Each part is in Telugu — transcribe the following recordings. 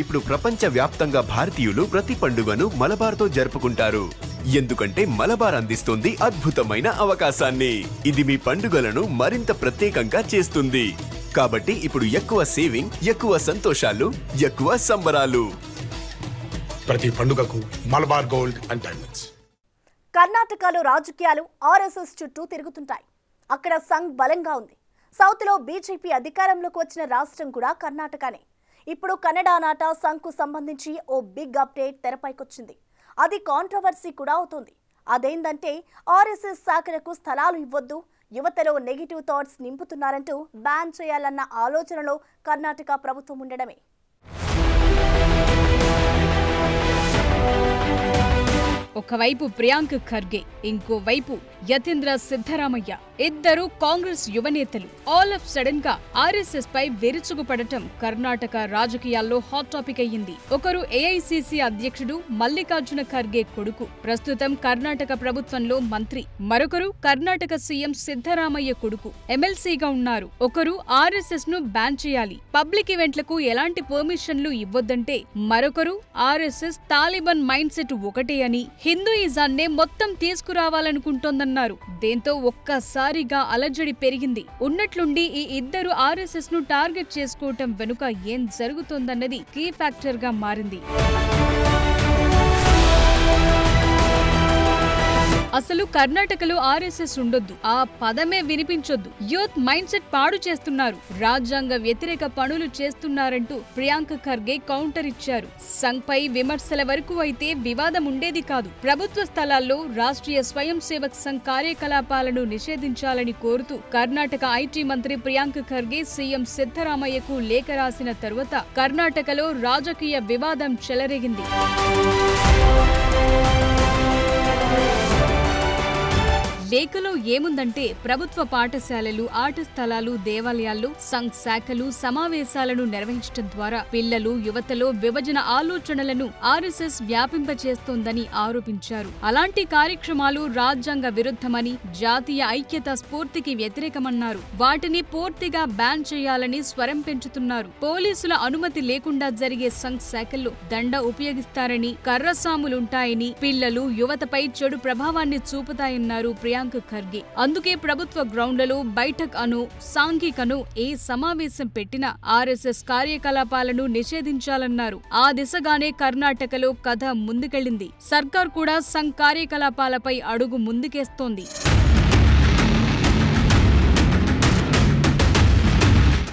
ఇప్పుడు ప్రపంచ వ్యాప్తంగా భారతీయులు ప్రతి పండుగను మలబార్తో జరుపుకుంటారు. ఎందుకంటే మలబార్ అందిస్తుంది అద్భుతమైన అవకాశాన్ని. ఇది మీ పండుగలను మరింత ప్రత్యేకంగా చేస్తుంది. కాబట్టి ఇప్పుడు ఎక్కువ సేవింగ్, ఎక్కువ సంతోషాలు, ఎక్కువ సంబరాలు. ప్రతి పండుగకు మలబార్ గోల్డ్ అండ్ డైమండ్స్. కర్ణాటకలో రాజకీయాలు ఆర్ఎస్ఎస్ చుట్టూ తిరుగుతుంటాయి. అక్కడ సంఘ్ బలంగా ఉంది. సౌత్లో బీజేపీ అధికారంలోకి వచ్చిన రాష్ట్రం కూడా కర్ణాటకనే. ఇప్పుడు కన్నడ నాట సంఘ్కు సంబంధించి ఓ బిగ్ అప్డేట్ తెరపైకొచ్చింది. అది కాంట్రవర్సీ కూడా అవుతుంది. అదేంటంటే ఆర్ఎస్ఎస్ శాఖలకు స్థలాలు ఇవ్వొద్దు, యువతలో నెగిటివ్ థాట్స్ నింపుతున్నారంటూ బ్యాన్ చేయాలన్న ఆలోచనలో కర్ణాటక ప్రభుత్వం ఉండడమే. ఒకవైపు ప్రియాంక ఖర్గే, ఇంకోవైపు యతీంద్ర సిద్ధరామయ్య, ఇద్దరు కాంగ్రెస్ యువనేతలు ఆల్ ఆఫ్ సడన్ గా ఆర్ఎస్ఎస్ పై విరుచుకుపడటం కర్ణాటక రాజకీయాల్లో హాట్ టాపిక్ అయ్యింది. ఒకరు ఏఐసిసి అధ్యక్షుడు మల్లికార్జున ఖర్గే కొడుకు, ప్రస్తుతం కర్ణాటక ప్రభుత్వంలో మంత్రి. మరొకరు కర్ణాటక సీఎం సిద్ధరామయ్య కొడుకు, ఎమ్మెల్సీగా ఉన్నారు. ఒకరు ఆర్ఎస్ఎస్ ను బ్యాన్ చేయాలి, పబ్లిక్ ఈవెంట్లకు ఎలాంటి పర్మిషన్లు ఇవ్వొద్దంటే, మరొకరు ఆర్ఎస్ఎస్ తాలిబాన్ మైండ్ సెట్ ఒకటే అని హిందూయిజాన్నే మొత్తం తీసుకురావాలనుకుంటోందన్నారు. దీంతో ఒక్కసారిగా అలజడి పెరిగింది. ఉన్నట్లుండి ఈ ఇద్దరు ఆర్ఎస్ఎస్ ను టార్గెట్ చేసుకోవటం వెనుక ఏం జరుగుతోందన్నది కీ ఫ్యాక్టర్ గా మారింది. అసలు కర్ణాటకలో ఆర్ఎస్ఎస్ ఉండొద్దు, ఆ పదమే వినిపించొద్దు, యూత్ మైండ్ సెట్ పాడు చేస్తున్నారు, రాజ్యాంగ వ్యతిరేక పనులు చేస్తున్నారంటూ ప్రియాంక ఖర్గే కౌంటర్ ఇచ్చారు. సంఘ్ పై విమర్శల వరకు అయితే వివాదం ఉండేది కాదు. ప్రభుత్వ స్థలాల్లో రాష్ట్రీయ స్వయం సేవక్ సంఘ్ కార్యకలాపాలను నిషేధించాలని కోరుతూ కర్ణాటక ఐటీ మంత్రి ప్రియాంక ఖర్గే సీఎం సిద్ధరామయ్యకు లేఖ రాసిన తరువాత కర్ణాటకలో రాజకీయ వివాదం చెలరేగింది. లేఖలో ఏముందంటే, ప్రభుత్వ పాఠశాలలు, ఆట స్థలాలు, దేవాలయాల్లో సంఘ్ శాఖలు సమావేశాలను నిర్వహించడం ద్వారా పిల్లలు, యువతలో విభజన ఆలోచనలను ఆర్ఎస్ఎస్ వ్యాపింపచేస్తోందని ఆరోపించారు. అలాంటి కార్యక్రమాలు రాజ్యాంగ విరుద్ధమని, జాతీయ ఐక్యత స్ఫూర్తికి వ్యతిరేకమన్నారు. వాటిని పూర్తిగా బ్యాన్ చేయాలని స్వరం పెంచుతున్నారు. పోలీసుల అనుమతి లేకుండా జరిగే సంఘ్ శాఖల్లో దండ ఉపయోగిస్తారని, కర్రసాములుంటాయని, పిల్లలు, యువతపై చెడు ప్రభావాన్ని చూపుతాయన్నారు ప్రియాంక ఖర్గే. అందుకే ప్రభుత్వ గ్రౌండ్లలో బైఠక్ అను, సాంఘిక్ అను ఏ సమావేశం పెట్టినా ఆర్ఎస్ఎస్ కార్యకలాపాలను నిషేధించాలన్నారు. ఆ దిశగానే కర్ణాటకలో కథ ముందుకెళ్లింది. సర్కార్ కూడా సంఘ్ కార్యకలాపాలపై అడుగు ముందుకేస్తోంది.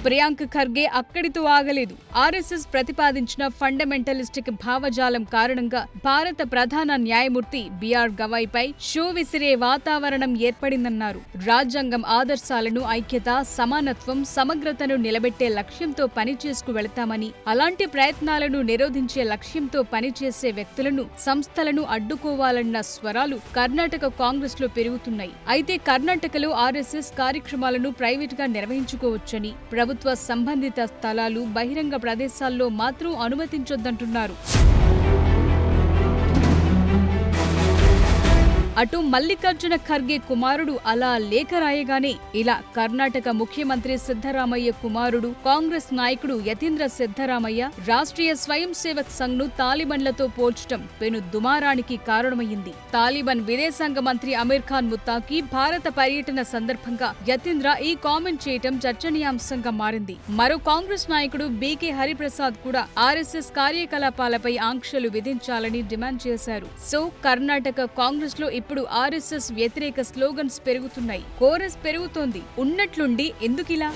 ప్రియాంక ఖర్గే అక్కడితో ఆగలేదు. ఆర్ఎస్ఎస్ ప్రతిపాదించిన ఫండమెంటలిస్టిక్ భావజాలం కారణంగా భారత ప్రధాన న్యాయమూర్తి బిఆర్ గవాయ్ పై షో విసిరే వాతావరణం ఏర్పడిందన్నారు. రాజ్యాంగం ఆదర్శాలను, ఐక్యత, సమానత్వం, సమగ్రతను నిలబెట్టే లక్ష్యంతో పనిచేసుకు వెళతామని, అలాంటి ప్రయత్నాలను నిరోధించే లక్ష్యంతో పనిచేసే వ్యక్తులను, సంస్థలను అడ్డుకోవాలన్న స్వరాలు కర్ణాటక కాంగ్రెస్ లో పెరుగుతున్నాయి. అయితే కర్ణాటకలో ఆర్ఎస్ఎస్ కార్యక్రమాలను ప్రైవేట్ గా నిర్వహించుకోవచ్చని, ప్రభుత్వ సంబంధిత స్థలాలు, బహిరంగ ప్రదేశాల్లో మాత్రం అనుమతించొద్దంటున్నారు. అటు మల్లికార్జున ఖర్గే కుమారుడు అలా లేఖ రాయగానే ఇలా కర్ణాటక ముఖ్యమంత్రి సిద్ధరామయ్య కుమారుడు, కాంగ్రెస్ నాయకుడు యతీంద్ర సిద్ధరామయ్య రాష్ట్రీయ స్వయం సేవక్ సంఘ్ ను తాలిబాన్లతో పోల్చడం పెను దుమారానికి కారణమయ్యింది. తాలిబాన్ విదేశాంగ మంత్రి అమీర్ ఖాన్ ముత్తాకి భారత పర్యటన సందర్భంగా యతీంద్ర ఈ కామెంట్ చేయటం చర్చనీయాంశంగా మారింది. మరో కాంగ్రెస్ నాయకుడు బీకే హరిప్రసాద్ కూడా ఆర్ఎస్ఎస్ కార్యకలాపాలపై ఆంక్షలు విధించాలని డిమాండ్ చేశారు. సో కర్ణాటక కాంగ్రెస్ లో ఇప్పుడు ఆర్ఎస్ఎస్ వ్యతిరేక స్లోగన్స్ పెరుగుతున్నాయి, కోరస్ పెరుగుతోంది. ఉన్నట్లుండి ఎందుకిలా?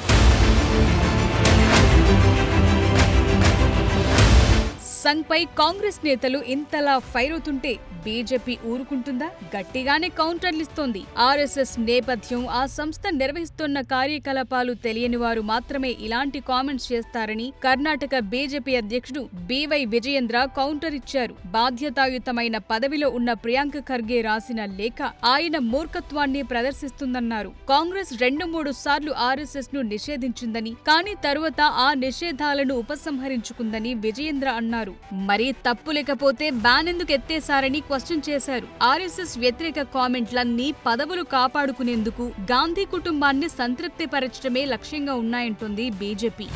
సంఘ్ పై కాంగ్రెస్ నేతలు ఇంతలా ఫైర్ అవుతుంటే బీజేపీ ఊరుకుంటుందా? గట్టిగానే కౌంటర్లిస్తోంది. ఆర్ఎస్ఎస్ నేపథ్యం, ఆ సంస్థ నిర్వహిస్తున్న కార్యకలాపాలు తెలియని వారు మాత్రమే ఇలాంటి కామెంట్స్ చేస్తారని కర్ణాటక బీజేపీ అధ్యక్షుడు బివై విజయేంద్ర కౌంటర్ ఇచ్చారు. బాధ్యతాయుతమైన పదవిలో ఉన్న ప్రియాంక ఖర్గే రాసిన లేఖ ఆయన మూర్ఖత్వాన్ని ప్రదర్శిస్తుందన్నారు. కాంగ్రెస్ 2-3 సార్లు ఆర్ఎస్ఎస్ ను నిషేధించిందని, కానీ తరువాత ఆ నిషేధాలను ఉపసంహరించుకుందని విజయేంద్ర అన్నారు. మరి తప్పు లేకపోతే బ్యాన్ ఎందుకు ఎత్తేశారని క్వశ్చన్ చేశారు. ఆర్ఎస్ఎస్ వ్యతిరేక కామెంట్లన్నీ పదవులు కాపాడుకునేందుకు, గాంధీ కుటుంబాన్ని సంతృప్తిపరచడమే లక్ష్యంగా ఉన్నాయంటోంది బీజేపీ.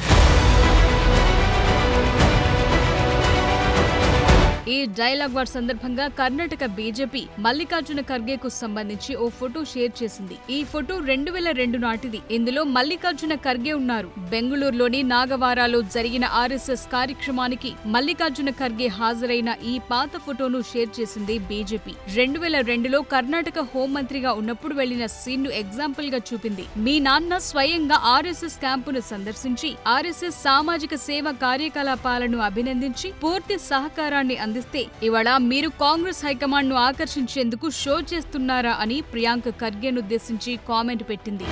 ఈ డైలాగ్ వార్ సందర్భంగా కర్ణాటక బీజేపీ మల్లికార్జున ఖర్గేకు సంబంధించి ఓ ఫోటో షేర్ చేసింది. ఈ ఫోటో 2002 నాటిది. ఇందులో మల్లికార్జున ఖర్గే ఉన్నారు. బెంగళూరులోని నాగవారాలో జరిగిన ఆర్ఎస్ఎస్ కార్యక్రమానికి మల్లికార్జున ఖర్గే హాజరైన ఈ పాత ఫోటోను షేర్ చేసింది బీజేపీ. 2002లో కర్ణాటక హోంమంత్రిగా ఉన్నప్పుడు వెళ్లిన సీన్ ను ఎగ్జాంపుల్ గా చూపింది. మీ నాన్న స్వయంగా ఆర్ఎస్ఎస్ క్యాంపును సందర్శించి ఆర్ఎస్ఎస్ సామాజిక సేవ కార్యకలాపాలను అభినందించి పూర్తి సహకారాన్ని అందిస్తే ఇవాళ మీరు కాంగ్రెస్ హైకమాండ్ ను ఆకర్షించేందుకు షో చేస్తున్నారా అని ప్రియాంక ఖర్గేనుద్దేశించి కామెంట్ పెట్టింది.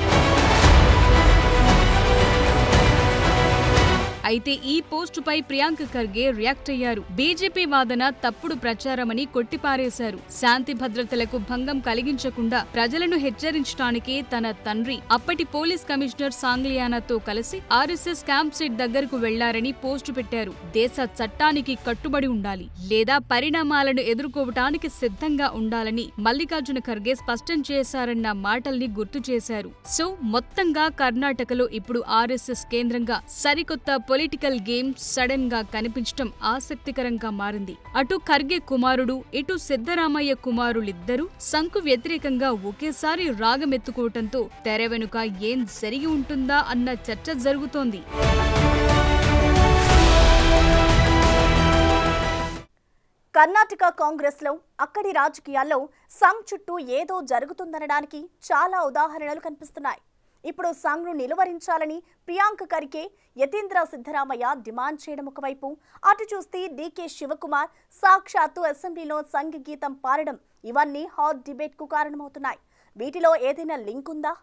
అయితే ఈ పోస్టుపై ప్రియాంక ఖర్గే రియాక్ట్ అయ్యారు. బీజేపీ వాదన తప్పుడు ప్రచారమని కొట్టిపారేశారు. శాంతి భద్రతలకు భంగం కలిగించకుండా ప్రజలను హెచ్చరించడానికే తన తండ్రి అప్పటి పోలీస్ కమిషనర్ సాంగ్లియానాతో కలిసి ఆర్ఎస్ఎస్ క్యాంప్ సైట్ దగ్గరకు వెళ్లారని పోస్టు పెట్టారు. దేశ చట్టానికి కట్టుబడి ఉండాలి లేదా పరిణామాలను ఎదుర్కోవటానికి సిద్ధంగా ఉండాలని మల్లికార్జున ఖర్గే స్పష్టం చేశారన్న మాటల్ని గుర్తు చేశారు. సో మొత్తంగా కర్ణాటకలో ఇప్పుడు ఆర్ఎస్ఎస్ కేంద్రంగా సరికొత్త పొలిటికల్ గేమ్ సడన్ గా కనిపించడం ఆసక్తికరంగా మారింది. అటు ఖర్గే కుమారుడు ఇటు సిద్ధరామయ్య కుమారులిద్దరూ సంఘ్కు వ్యతిరేకంగా ఒకేసారి రాగమెత్తుకోవటంతో తెర వెనుక ఏం జరిగి ఉంటుందా అన్న చర్చ జరుగుతోంది. కర్ణాటక కాంగ్రెస్ లో అక్కడి రాజకీయాల్లో సంఘ్ చుట్టూ ఏదో జరుగుతుందనడానికి చాలా ఉదాహరణలు కనిపిస్తున్నాయి. ఇప్పుడు సంఘ్ను నిలువరించాలని ప్రియాంక ఖర్గే, యతీంద్ర సిద్ధరామయ్య డిమాండ్ చేయడం ఒకవైపు, అటు చూస్తే డీకే శివకుమార్ సాక్షాత్తు అసెంబ్లీలో సంఘ్ గీతం పాడడం ఇవన్నీ హాట్ డిబేట్ కు కారణమవుతున్నాయి. వీటిలో ఏదైనా లింక్ ఉందా?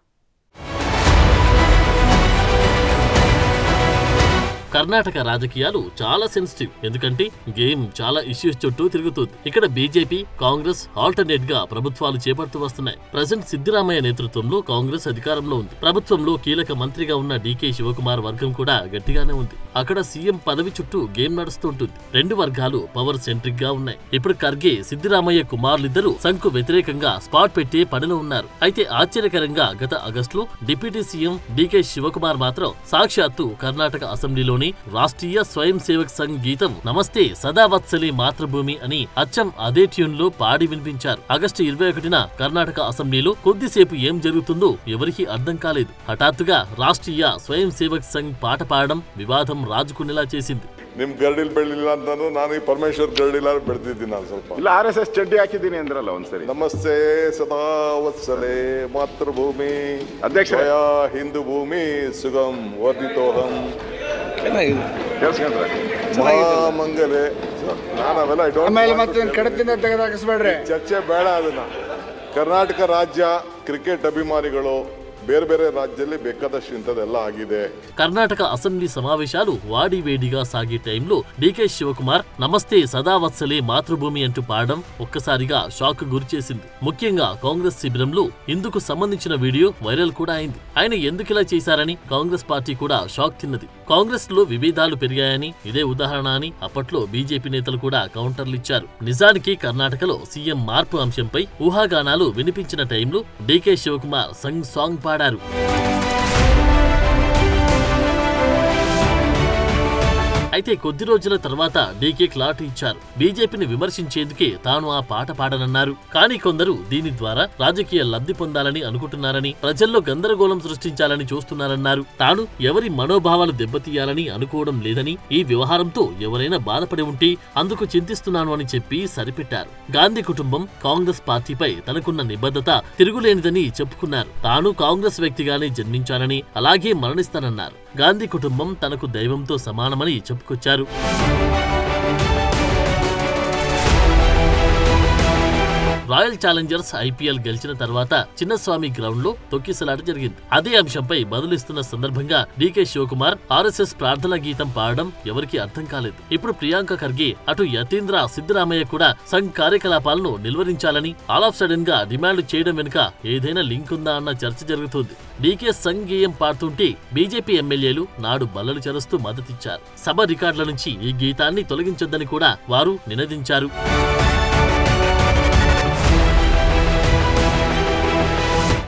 కర్ణాటక రాజకీయాలు చాలా సెన్సిటివ్. ఎందుకంటే గేమ్ చాలా ఇష్యూస్ చుట్టూ తిరుగుతుంది. ఇక్కడ బీజేపీ, కాంగ్రెస్ ఆల్టర్నేట్ గా ప్రభుత్వాలు చేపడుతూ వస్తున్నాయి. ప్రజెంట్ సిద్ధరామయ్య నేతృత్వంలో కాంగ్రెస్ అధికారంలో ఉంది. ప్రభుత్వంలో కీలక మంత్రిగా ఉన్న డీకే శివకుమార్ వర్గం కూడా గట్టిగానే ఉంది. అక్కడ సీఎం పదవి చుట్టూ గేమ్ నడుస్తుంటుంది. రెండు వర్గాలు పవర్ సెంట్రిక్ గా ఉన్నాయి. ఇప్పుడు ఖర్గే, సిద్ధరామయ్య కుమారులిద్దరూ సంఘ్కు వ్యతిరేకంగా స్పాట్ పెట్టే పనిలో ఉన్నారు. అయితే ఆశ్చర్యకరంగా గత ఆగస్టులో డిప్యూటీ సీఎం డీకే శివకుమార్ మాత్రం సాక్షాత్తు కర్ణాటక అసెంబ్లీలోని రాష్ట్రీయ స్వయం సేవక్ సంఘ్ గీతం నమస్తే సదావత్సలే మాతృభూమి అని అచ్చం అదే ట్యూన్ లో పాడి వినిపించారు. ఆగస్టు 21న కర్ణాటక అసెంబ్లీలో కొద్దిసేపు ఏం జరుగుతుందో ఎవరికీ అర్థం కాలేదు. హఠాత్తుగా రాష్ట్రీయ స్వయం సేవక్ సంఘ్ పాట పాడడం వివాదం రాజుకునేలా చేసింది. ನಿಮ್ ಗರಡಿಲ್ ಬೆಳಿಲ್ಲ ಅಂತಂದ್ರೆ ನಾನು ಈ ಪರಮೇಶ್ವರ್ ಗರಡಿಲ್ಲ ಬೆಳೆದಿದ್ದೀನಿ. ನಾನು ಸ್ವಲ್ಪ ಇಲ್ಲ RSS ಚಡ್ಡಿ ಹಾಕಿದ್ದೀನಿ ಅಂದ್ರಲ್ಲ ಒಂದ್ಸರಿ. ನಮಸ್ತೆ ಸದಾ ವತ್ಸಲೆ ಮಾತೃಭೂಮಿ ಅಧ್ಯಕ್ಷ ಹಿಂದೂ ಭೂಮಿ ಸುಗಮ್ ವರ್ಧಿತೋಹಂ ಮಹಾಮಂಗಲೆ. ನಾನು ಅವೆಲ್ಲ ಕಡತಿಂದ ತೆಗೆದಾಕಿಸ್ಬೇಡ್ರಿ, ಚರ್ಚೆ ಬೇಡ. ಅದನ್ನ ಕರ್ನಾಟಕ ರಾಜ್ಯ ಕ್ರಿಕೆಟ್ ಅಭಿಮಾನಿಗಳು ಬೇರೆ ಬೇರೆ ರಾಜ್ಯದಲ್ಲಿ ಬೇಕಾದಷ್ಟು ಇಂಥದೆಲ್ಲ ಆಗಿದೆ. కర్ణాటక అసెంబ్లీ సమావేశాలు వాడివేడిగా సాగే టైంలో డీకే శివకుమార్ నమస్తే సదావత్సలే మాతృభూమి అంటూ పాడడం ఒక్కసారిగా షాక్ గురిచేసింది. ముఖ్యంగా కాంగ్రెస్ శిబిరంలో ఇందుకు సంబంధించిన వీడియో వైరల్ కూడా అయింది. ఆయన ఎందుకిలా చేశారని కాంగ్రెస్ పార్టీ కూడా షాక్ తిన్నది. కాంగ్రెస్ లో విభేదాలు పెరిగాయని ఇదే ఉదాహరణ అని అప్పట్లో బీజేపీ నేతలు కూడా కౌంటర్లిచ్చారు. నిజానికి కర్ణాటకలో సీఎం మార్పు అంశంపై ఊహాగానాలు వినిపించిన టైంలో డీకే శివకుమార్ సంఘ్ సాంగ్ పాడారు. అయితే కొద్ది రోజుల తర్వాత డీకే క్లాట్ ఇచ్చారు. బీజేపీని విమర్శించేందుకే తాను ఆ పాట పాడనన్నారు. కానీ కొందరు దీని ద్వారా రాజకీయ లబ్ధి పొందాలని అనుకుంటున్నారని, ప్రజల్లో గందరగోళం సృష్టించాలని చూస్తున్నారన్నారు. తాను ఎవరి మనోభావాలు దెబ్బతీయాలని అనుకోవడం లేదని, ఈ వ్యవహారంతో ఎవరైనా బాధపడి ఉంటే అందుకు చింతిస్తున్నాను అని చెప్పి సరిపెట్టారు. గాంధీ కుటుంబం కాంగ్రెస్ పార్టీపై తనకున్న నిబద్ధత తిరుగులేనిదని చెప్పుకున్నారు. తాను కాంగ్రెస్ వ్యక్తిగానే జన్మించానని, అలాగే మరణిస్తానన్నారు. గాంధీ కుటుంబం తనకు దైవంతో సమానమని చెప్పుకొచ్చారు. రాయల్ ఛాలెంజర్స్ IPL గెలిచిన తర్వాత చిన్నస్వామి గ్రౌండ్ లో తొక్కిసలాట జరిగింది. అదే అంశంపై బదులిస్తున్న సందర్భంగా డీకే శివకుమార్ RSS ప్రార్థనా గీతం పాడడం ఎవరికీ అర్థం కాలేదు. ఇప్పుడు ప్రియాంక ఖర్గే, అటు యతీంద్ర సిద్ధరామయ్య కూడా సంఘ్ కార్యకలాపాలను నిలువరించాలని ఆల్ ఆఫ్ సడన్ గా డిమాండ్ చేయడం వెనుక ఏదైనా లింక్ ఉందా అన్న చర్చ జరుగుతోంది. డీకే సంఘ్ గేయం పాడుతుంటే బీజేపీ ఎమ్మెల్యేలు నాడు బల్లలు చెరుస్తూ మద్దతిచ్చారు. సభ రికార్డుల నుంచి ఈ గీతాన్ని తొలగించొద్దని కూడా వారు నినదించారు.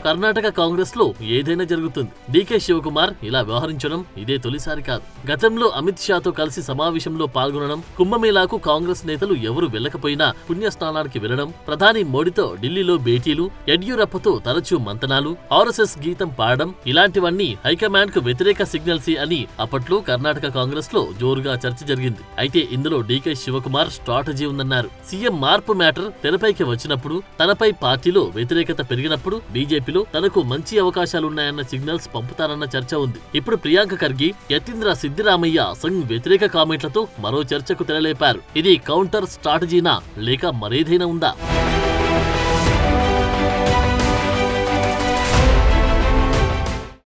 కర్ణాటక కాంగ్రెస్ లో ఏదైనా జరుగుతుంది. డీకే శివకుమార్ ఇలా వ్యవహరించడం ఇదే తొలిసారి కాదు. గతంలో అమిత్ షాతో కలిసి సమావేశంలో పాల్గొనడం, కుంభమేళాకు కాంగ్రెస్ నేతలు ఎవరు వెళ్లకపోయినా పుణ్యస్నానానికి వెళ్లడం, ప్రధాని మోడీతో ఢిల్లీలో భేటీలు, యడ్యూరప్పతో తరచూ మంతనాలు, ఆర్ఎస్ఎస్ గీతం పాడడం ఇలాంటివన్నీ హైకమాండ్ కు వ్యతిరేక సిగ్నల్స్ అని అప్పట్లో కర్ణాటక కాంగ్రెస్ లో జోరుగా చర్చ జరిగింది. అయితే ఇందులో డీకే శివకుమార్ స్ట్రాటజీ ఉందన్నారు. సీఎం మార్పు మ్యాటర్ తెరపైకి వచ్చినప్పుడు, తనపై పార్టీలో వ్యతిరేకత పెరిగినప్పుడు బీజేపీలో తనకు మంచి అవకాశాలున్నాయన్న సిగ్నల్స్ పంపుతారన్న చర్చ ఉంది. ఇప్పుడు ప్రియాంక ఖర్గే, యతీంద్ర సిద్దిరామయ్య సంఘ్ వ్యతిరేక కామెంట్లతో మరో చర్చకు తెరలేపారు. ఇది కౌంటర్ స్ట్రాటజీనా లేక మరేదైనా ఉందా?